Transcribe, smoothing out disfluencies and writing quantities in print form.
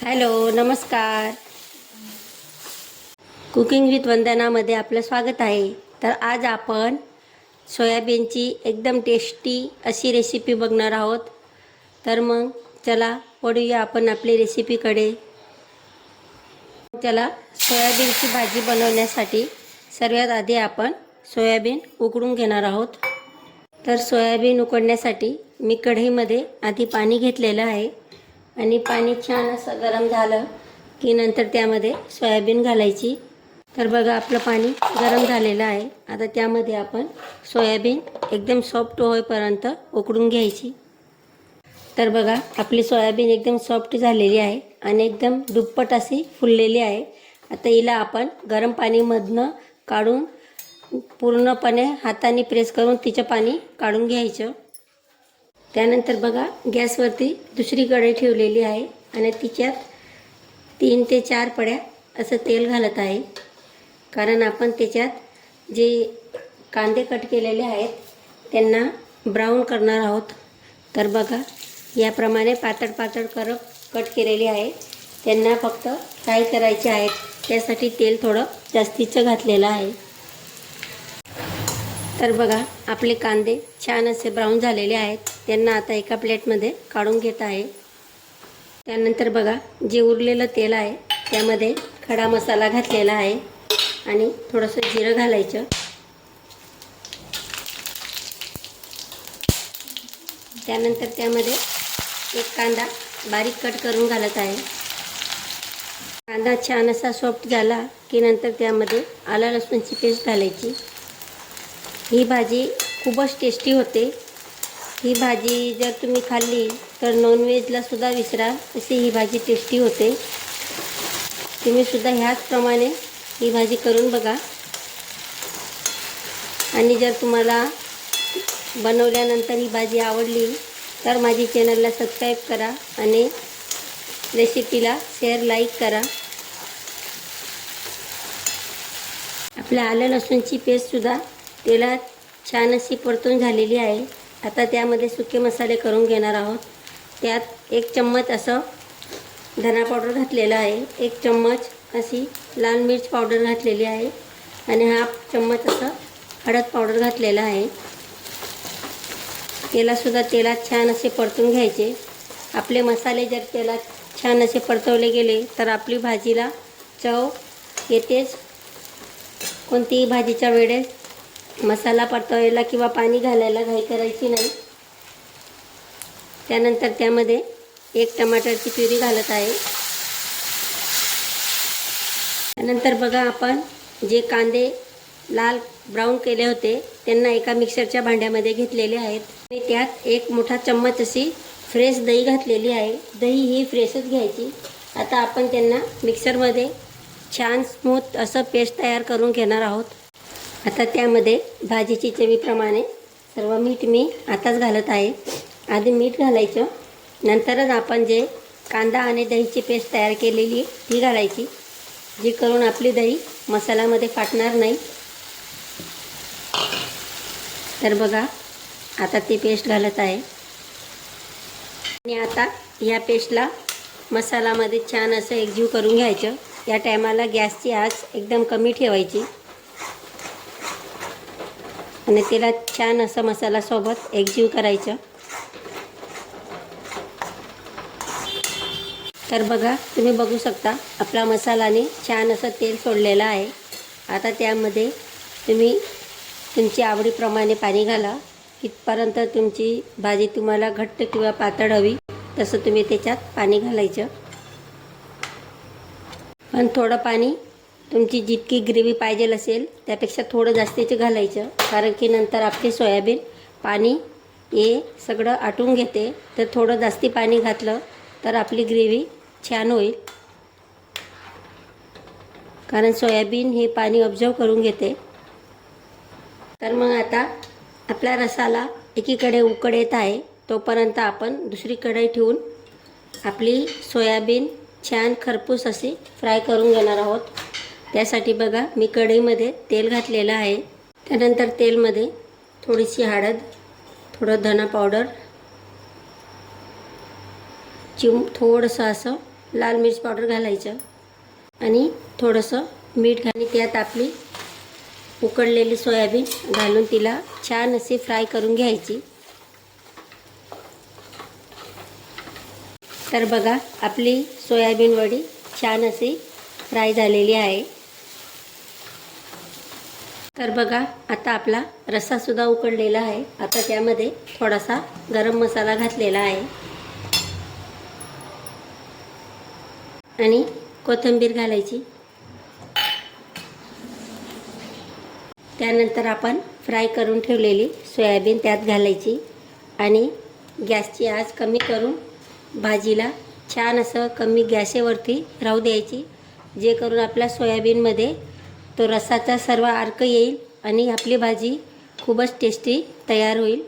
Hello, नमस्कार. Cooking with वंदनामध्ये आपलं स्वागत आहे. तर आज आपण सोयाबीनची एकदम टेस्टी अशी रेसिपी बघणार आहोत. तर मग चला वळूया आपण आपली रेसिपीकडे. चला, सोयाबीनची भाजी बनवण्यासाठी सर्वात आधी आपण सोयाबीन उकडून घेणार आहोत. तर सोयाबीन उकडण्यासाठी मी कढईमध्ये आधी पाणी घेतलेलं आहे आणि पाणी छान असं गरम झालं की नंतर त्यामध्ये सोयाबीन घालायची. तर बघा, आपलं पाणी गरम झालेलं आहे. आता त्यामध्ये आपण सोयाबीन एकदम सॉफ्ट होईपर्यंत उकडून घ्यायची. तर बघा, आपली सोयाबीन एकदम सॉफ्ट झालेली आहे आणि एकदम दुप्पट अशी फुललेली आहे. आता हिला आपण गरम पाणीमधनं काढून पूर्णपणे हाताने प्रेस करून तिचं पाणी काढून घ्यायचं. त्यानंतर बघा, गॅसवरती दुसरी कढई ठेवलेली आहे आणि तिच्यात 3 ते 4 पड्या असं तेल घालत आहे. कारण आपण त्याच्यात जे कांदे कट केलेले आहेत त्यांना ब्राऊन करणार आहोत. तर बघा, याप्रमाणे पातळ पातळ कट केलेले आहे. त्यांना फक्त फ्राय करायचे आहेत. त्यासाठी तेल थोडं जास्तीचं घातलेलं आहे. तर बघा, आपले कांदे छान असे ब्राऊन झालेले आहेत. त्यांना आता एका प्लेटमध्ये काढून घेत आहे. त्यानंतर बघा, जे उरलेलं तेल आहे त्यामध्ये खडा मसाला घातलेला आहे आणि थोडंसं जिरं घालायचं. त्यानंतर त्यामध्ये एक कांदा बारीक कट करून घालत आहे. कांदा छान असा सॉफ्ट झाला की नंतर त्यामध्ये आलं लसूणची पेस्ट घालायची. ही भाजी खूपच टेस्टी होते. ही भाजी जर तुम्ही खाल्ली तर नॉनव्हेजला सुद्धा विसरा अशी ही भाजी टेस्टी होते. तुम्हीसुद्धा ह्याचप्रमाणे ही भाजी करून बघा. आणि जर तुम्हाला बनवल्यानंतर ही भाजी आवडली तर माझी चॅनलला सबस्क्राईब करा आणि रेसिपीला शेअर लाईक करा. आपल्या आलं लसूणची पेस्टसुद्धा तेलात छान अशी परतून झालेली आहे. आता त्यामध्ये सुके मसाले करून घेणार आहोत. त्यात 1 चम्मच असं धना पावडर घातलेला आहे, 1 चम्मच अशी लाल मिर्च पावडर घातलेली आहे आणि 1/2 चम्मच असं हळद पावडर घातलेला आहे. यालासुद्धा तेलात छान असे परतून घ्यायचे. आपले मसाले जर तेलात छान असे परतवले गेले तर आपली भाजीला चव येतेच. कोणतीही भाजीच्या वेळेस मसाला परतवायला किंवा पाणी घालायला घाई करायची नाही. त्यानंतर त्यामध्ये 1 टमाटरची प्युरी घालत आहे. त्यानंतर बघा, आपण जे कांदे लाल ब्राऊन केले होते त्यांना एका मिक्सरच्या भांड्यामध्ये घेतलेले आहेत आणि त्यात 1 मोठा चम्मच अशी फ्रेश दही घातलेली आहे. दही ही फ्रेशच घ्यायची. आता आपण त्यांना मिक्सरमध्ये छान स्मूथ असं पेस्ट तयार करून घेणार आहोत. आता त्यामध्ये भाजीची चवीप्रमाणे सर्व मीठ मी आताच घालत आहे. आधी मीठ घालायचं, नंतरच आपण जे कांदा आणि दहीची पेस्ट तयार केलेली ती घालायची, जी करून आपली दही मसाल्यामध्ये फाटणार नाही. तर बघा, आता ती पेस्ट घालत आहे आणि आता या पेस्टला मसाल्यामध्ये छान असं एकजीव करून घ्यायचं. या टायमाला गॅसची आच एकदम कमी ठेवायची आणि त्याला छान असं मसाल्यासोबत एकजीव करायचं. तर बघा, तुम्ही बघू शकता आपला मसालाने छान असं तेल सोडलेलं आहे. आता त्यामध्ये तुम्ही तुमच्या आवडीप्रमाणे पाणी घाला. इथपर्यंत तुमची भाजी तुम्हाला घट्ट किंवा पातळ हवी तसं तुम्ही त्याच्यात पाणी घालायचं. पण थोडं पाणी तुमची जितकी ग्रेव्ही पाहिजे असेल त्यापेक्षा थोडं जास्तीचं घालायचं. कारण की नंतर आपली सोयाबीन पाणी हे सगळं आटून घेते. तर थोडं जास्ती पाणी घातलं तर आपली ग्रेव्ही छान होईल. कारण सोयाबीन हे पाणी ऑब्झर्व करून घेते. तर मग आता आपल्या रसाला एकीकडे उकड येत आहे तोपर्यंत आपण दुसरी कढई ठेवून आपली सोयाबीन छान खरपूस अशी फ्राय करून घेणार आहोत. त्यासाठी बघा, मी कढईमध्ये तेल घातलेलं आहे. त्यानंतर तेलमध्ये थोडीशी हळद, थोडं धना पावडर, थोडंसं असं लाल मिर्च पावडर घालायचं आणि थोडंसं मीठ घालून त्यात आपली उकडलेली सोयाबीन घालून तिला छान अशी फ्राय करून घ्यायची। तर बघा आपली सोयाबीन वडी छान अशी फ्राय झालेली आहे। तर बघा आता आपला रस्सासुद्धा उकडलेला आहे। आता त्यामध्ये थोडासा गरम मसाला घातलेला आहे आणि कोथिंबीर घालायची। त्यानंतर आपण फ्राय करून ठेवलेली सोयाबीन त्यात घालायची आणि गॅसची आच कमी करून भाजीला छान असं कमी गॅसवरती राहू द्यायची, जे करून आपल्या सोयाबीनमध्ये तो रसाचा सर्व अर्क येईल आणि आपली भाजी खूपच टेस्टी तयार होईल।